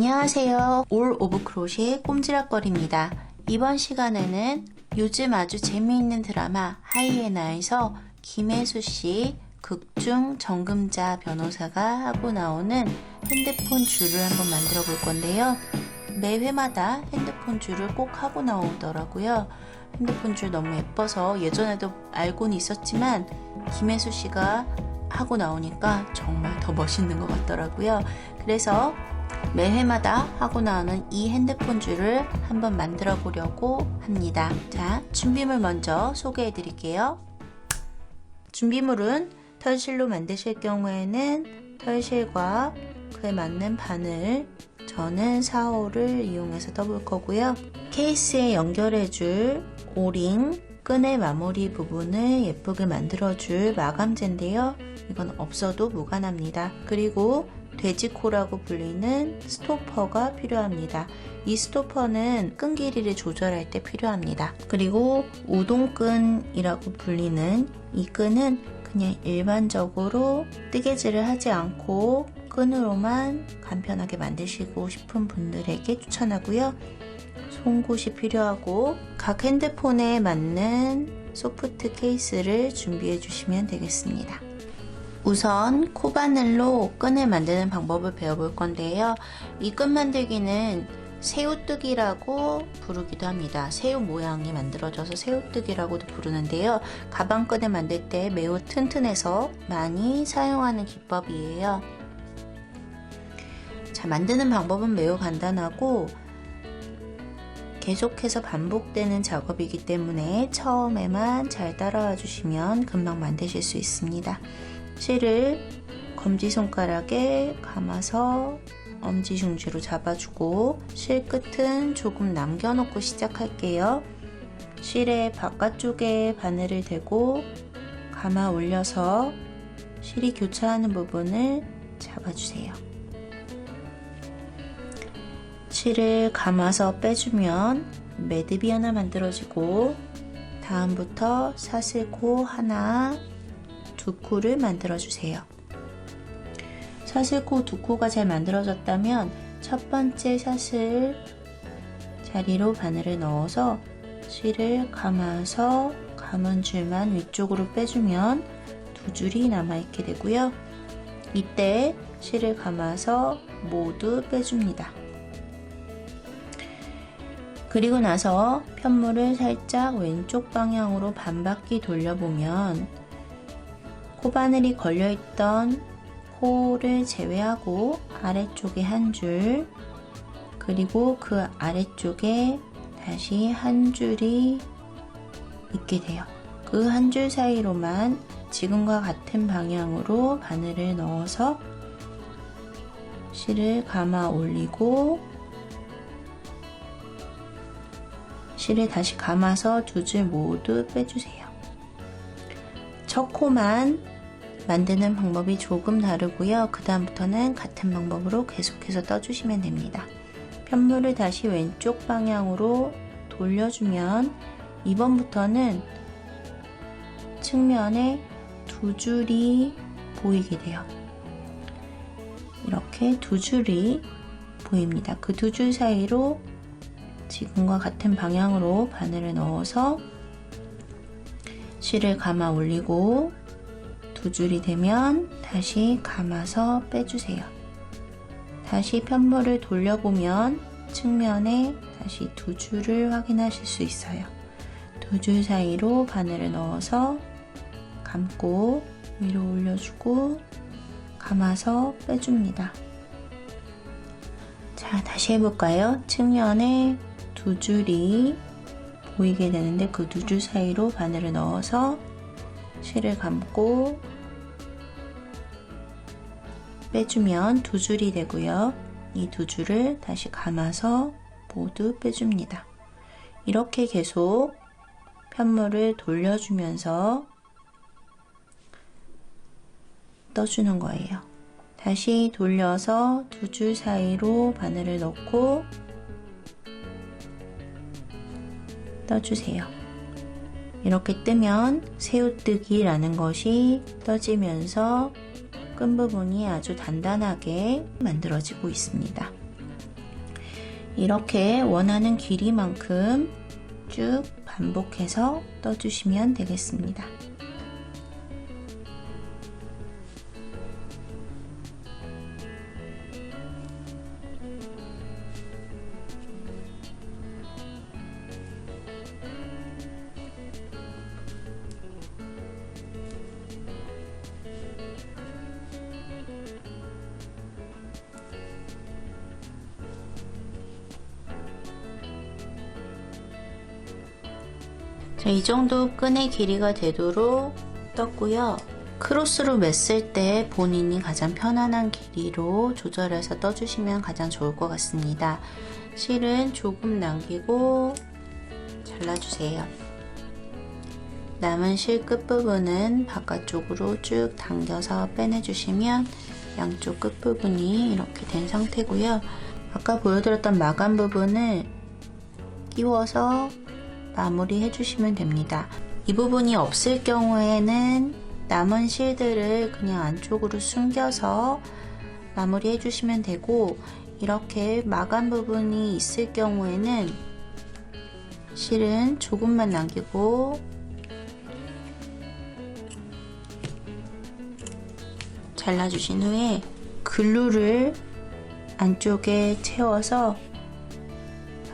안녕하세요. 올 오브 크로셰 꼼지락거리입니다. 이번 시간에는 요즘 아주 재미있는 드라마 하이에나에서 김혜수씨 극중 정금자 변호사가 하고 나오는 핸드폰 줄을 한번 만들어 볼 건데요. 매 회마다 핸드폰 줄을 꼭 하고 나오더라고요. 핸드폰 줄 너무 예뻐서 예전에도 알고는 있었지만 김혜수씨가 하고 나오니까 정말 더 멋있는 것 같더라고요. 그래서 매 회마다 하고 나오는 이 핸드폰 줄을 한번 만들어 보려고 합니다. 자, 준비물 먼저 소개해 드릴게요. 준비물은 털실로 만드실 경우에는 털실과 그에 맞는 바늘, 저는 4호를 이용해서 떠볼 거고요. 케이스에 연결해 줄 오링, 끈의 마무리 부분을 예쁘게 만들어 줄 마감재인데요. 이건 없어도 무관합니다. 그리고 돼지코라고 불리는 스토퍼가 필요합니다. 이 스토퍼는 끈 길이를 조절할 때 필요합니다. 그리고 우동끈이라고 불리는 이 끈은 그냥 일반적으로 뜨개질을 하지 않고 끈으로만 간편하게 만드시고 싶은 분들에게 추천하고요. 송곳이 필요하고 각 핸드폰에 맞는 소프트 케이스를 준비해 주시면 되겠습니다. 우선 코바늘로 끈을 만드는 방법을 배워볼 건데요. 이 끈 만들기는 새우뜨기라고 부르기도 합니다. 새우 모양이 만들어져서 새우뜨기라고도 부르는데요. 가방끈을 만들 때 매우 튼튼해서 많이 사용하는 기법이에요. 자, 만드는 방법은 매우 간단하고 계속해서 반복되는 작업이기 때문에 처음에만 잘 따라와 주시면 금방 만드실 수 있습니다. 실을 검지손가락에 감아서 엄지중지로 잡아주고 실 끝은 조금 남겨놓고 시작할게요. 실의 바깥쪽에 바늘을 대고 감아 올려서 실이 교차하는 부분을 잡아주세요. 실을 감아서 빼주면 매듭이 하나 만들어지고 다음부터 사슬코 하나, 두 코를 만들어주세요. 사슬코 두 코가 잘 만들어졌다면 첫 번째 사슬 자리로 바늘을 넣어서 실을 감아서 감은 줄만 위쪽으로 빼주면 두 줄이 남아있게 되고요. 이때 실을 감아서 모두 빼줍니다. 그리고 나서 편물을 살짝 왼쪽 방향으로 반바퀴 돌려보면 코바늘이 걸려있던 코를 제외하고 아래쪽에 한 줄, 그리고 그 아래쪽에 다시 한 줄이 있게 돼요. 그 한 줄 사이로만 지금과 같은 방향으로 바늘을 넣어서 실을 감아 올리고 실을 다시 감아서 두 줄 모두 빼주세요. 첫 코만 만드는 방법이 조금 다르고요. 그 다음부터는 같은 방법으로 계속해서 떠주시면 됩니다. 편물을 다시 왼쪽 방향으로 돌려주면 이번부터는 측면에 두 줄이 보이게 돼요. 이렇게 두 줄이 보입니다. 그 두 줄 사이로 지금과 같은 방향으로 바늘을 넣어서 실을 감아 올리고 두 줄이 되면 다시 감아서 빼주세요. 다시 편물을 돌려보면 측면에 다시 두 줄을 확인하실 수 있어요. 두 줄 사이로 바늘을 넣어서 감고 위로 올려주고 감아서 빼줍니다. 자, 다시 해볼까요? 측면에 두 줄이 보이게 되는데 그 두 줄 사이로 바늘을 넣어서 실을 감고 빼주면 두 줄이 되고요. 이 두 줄을 다시 감아서 모두 빼줍니다. 이렇게 계속 편물을 돌려주면서 떠주는 거예요. 다시 돌려서 두 줄 사이로 바늘을 넣고 떠주세요. 이렇게 뜨면 새우뜨기라는 것이 떠지면서 끈 부분이 아주 단단하게 만들어지고 있습니다. 이렇게 원하는 길이만큼 쭉 반복해서 떠주시면 되겠습니다. 자, 이 정도 끈의 길이가 되도록 떴고요. 크로스로 맸을 때 본인이 가장 편안한 길이로 조절해서 떠주시면 가장 좋을 것 같습니다. 실은 조금 남기고 잘라주세요. 남은 실 끝부분은 바깥쪽으로 쭉 당겨서 빼내주시면 양쪽 끝부분이 이렇게 된 상태고요. 아까 보여드렸던 마감 부분을 끼워서 마무리 해주시면 됩니다. 이 부분이 없을 경우에는 남은 실들을 그냥 안쪽으로 숨겨서 마무리 해주시면 되고, 이렇게 마감 부분이 있을 경우에는 실은 조금만 남기고 잘라주신 후에 글루를 안쪽에 채워서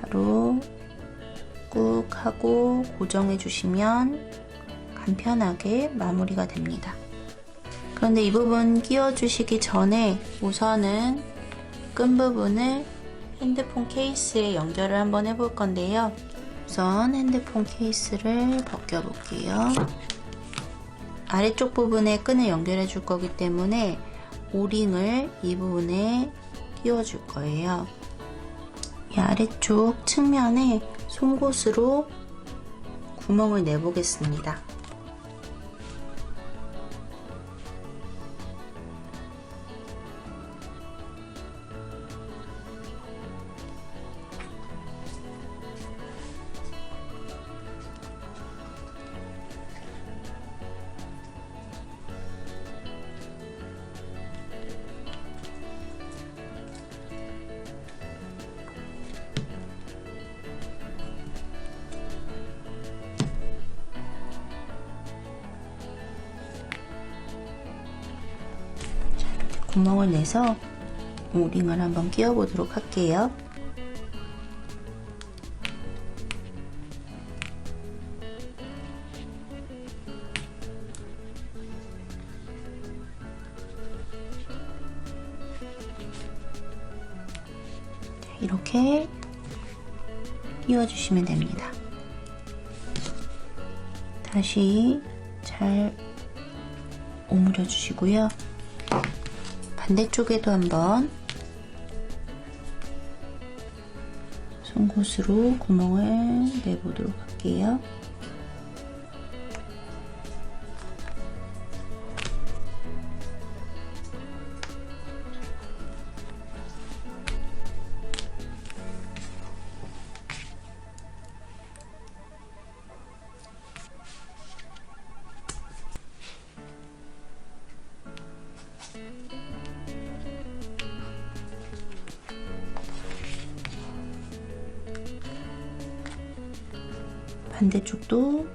바로 꾹 하고 고정해 주시면 간편하게 마무리가 됩니다. 그런데 이 부분 끼워 주시기 전에 우선은 끈 부분을 핸드폰 케이스에 연결을 한번 해볼 건데요. 우선 핸드폰 케이스를 벗겨 볼게요. 아래쪽 부분에 끈을 연결해 줄 거기 때문에 오링을 이 부분에 끼워 줄 거예요. 이 아래쪽 측면에 송곳으로 구멍을 내보겠습니다. 구멍을 내서 오링을 한번 끼워 보도록 할게요. 이렇게 끼워 주시면 됩니다. 다시 잘 오므려 주시고요. 반대쪽에도 한번 송곳으로 구멍을 내보도록 할게요. 반대쪽도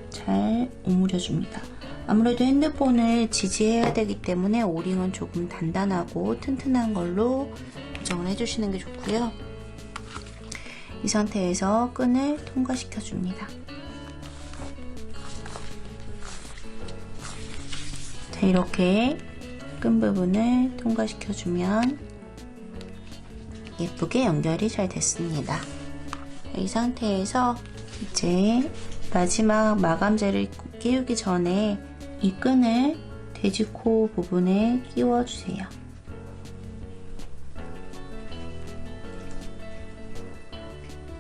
잘 오므려 줍니다. 아무래도 핸드폰을 지지해야 되기 때문에 오링은 조금 단단하고 튼튼한 걸로 고정을 해주시는 게 좋고요. 이 상태에서 끈을 통과시켜 줍니다. 자, 이렇게 끈 부분을 통과시켜 주면 예쁘게 연결이 잘 됐습니다. 이 상태에서 이제 마지막 마감재를 끼우기 전에 이 끈을 돼지코 부분에 끼워주세요.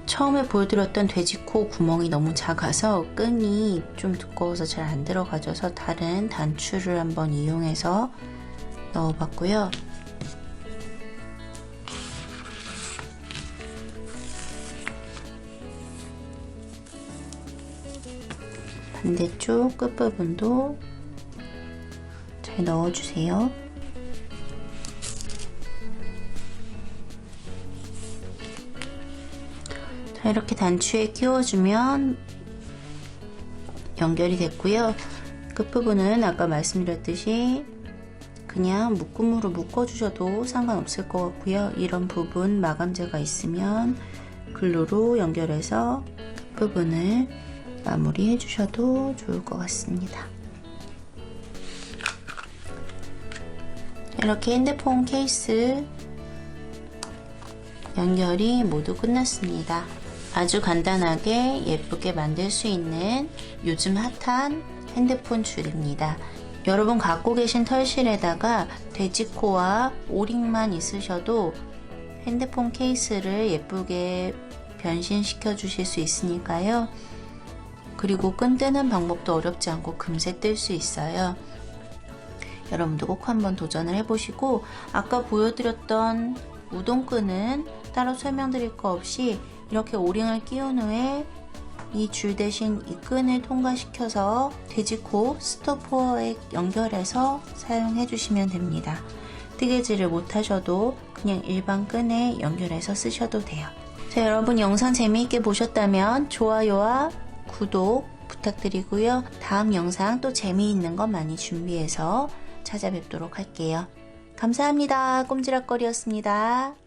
처음에 보여드렸던 돼지코 구멍이 너무 작아서 끈이 좀 두꺼워서 잘 안 들어가져서 다른 단추를 한번 이용해서 넣어봤고요. 반대쪽 끝부분도 잘 넣어주세요. 이렇게 단추에 끼워주면 연결이 됐고요. 끝부분은 아까 말씀드렸듯이 그냥 묶음으로 묶어주셔도 상관없을 것 같고요. 이런 부분 마감재가 있으면 글루로 연결해서 끝부분을 마무리해 주셔도 좋을 것 같습니다. 이렇게 핸드폰 케이스 연결이 모두 끝났습니다. 아주 간단하게 예쁘게 만들 수 있는 요즘 핫한 핸드폰 줄입니다. 여러분 갖고 계신 털실에다가 돼지코와 오링만 있으셔도 핸드폰 케이스를 예쁘게 변신시켜 주실 수 있으니까요. 그리고 끈 뜨는 방법도 어렵지 않고 금세 뜰 수 있어요. 여러분도 꼭 한번 도전을 해보시고, 아까 보여드렸던 우동끈은 따로 설명드릴 거 없이 이렇게 오링을 끼운 후에 이 줄 대신 이 끈을 통과시켜서 돼지코 스토퍼에 연결해서 사용해 주시면 됩니다. 뜨개질을 못하셔도 그냥 일반 끈에 연결해서 쓰셔도 돼요. 자, 여러분 영상 재미있게 보셨다면 좋아요와 구독 부탁드리고요. 다음 영상 또 재미있는 거 많이 준비해서 찾아뵙도록 할게요. 감사합니다. 꼼지락거리였습니다.